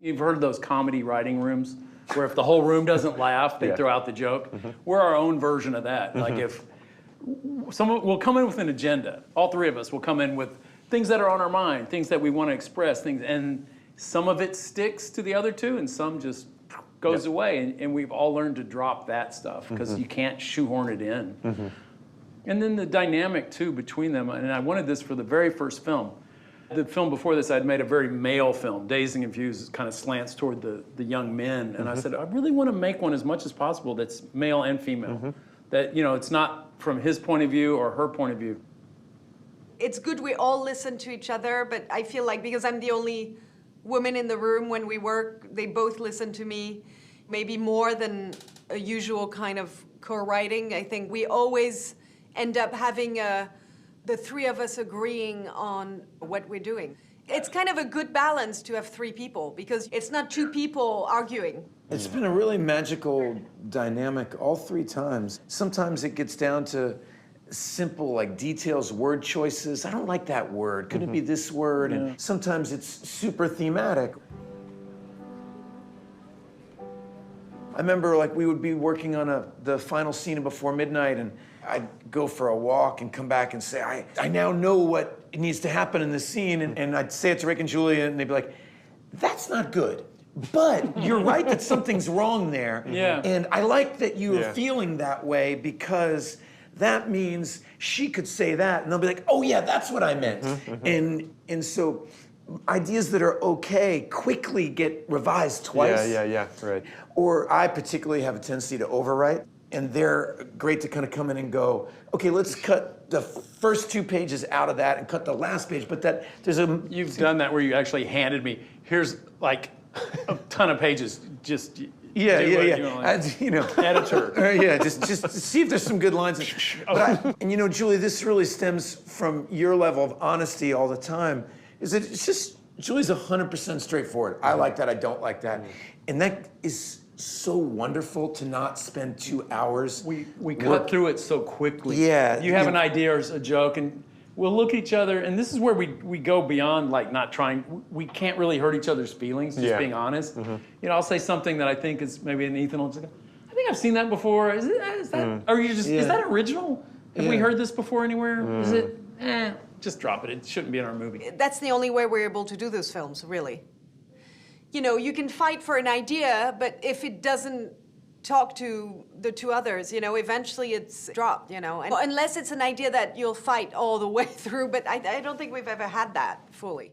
You've heard those comedy writing rooms where if the whole room doesn't laugh, they throw out the joke. We're our own version of that. Like if someone will come in with an agenda, all three of us will come in with things that are on our mind, things that we want to express, things, and some of it sticks to the other two and some just goes away. And we've all learned to drop that stuff because you can't shoehorn it in. And then the dynamic too between them, and I wanted this for the very first film. The film before this, I'd made a very male film. Dazed and Confused kind of slants toward the young men. And I said, I really want to make one as much as possible that's male and female. That, you know, it's not from his point of view or her point of view. It's good we all listen to each other, but I feel like because I'm the only woman in the room when we work, they both listen to me, maybe more than a usual kind of co-writing. I think we always end up having the three of us agreeing on what we're doing. It's kind of a good balance to have three people because it's not two people arguing. It's been a really magical dynamic all three times. Sometimes it gets down to simple like details, word choices. I don't like that word. Couldn't it be this word? And sometimes it's super thematic. I remember like we would be working on the final scene of Before Midnight and I'd go for a walk and come back and say, I now know what needs to happen in this scene. And I'd say it to Rick and Julia and they'd be like, that's not good. But you're right that something's wrong there. And I like that you are feeling that way because that means she could say that and they'll be like, oh yeah, that's what I meant. And so ideas that are okay quickly get revised twice. Right. Or I particularly have a tendency to overwrite. And they're great to kind of come in and go, okay, let's cut the first 2 pages out of that and cut the last page. But that there's a You've done that where you actually handed me, here's like a ton of pages, just yeah. You know, editor. Just see if there's some good lines. And you know, Julie, this really stems from your level of honesty all the time. Is that it's just Julie's 100% straightforward. I like that. I don't like that, and that is so wonderful to not spend 2 hours. We cut through it so quickly. Yeah. You have an idea or a joke, and we'll look at each other, and this is where we go beyond like not trying. We can't really hurt each other's feelings, just being honest. You know, I'll say something that I think is maybe an Ethan will just go, I think I've seen that before. Is that or you just is that original? Have we heard this before anywhere? Is it just drop it. It shouldn't be in our movie. That's the only way we're able to do those films, really. You know, you can fight for an idea, but if it doesn't talk to the two others, you know, eventually it's dropped, you know. And unless it's an idea that you'll fight all the way through, but I don't think we've ever had that fully.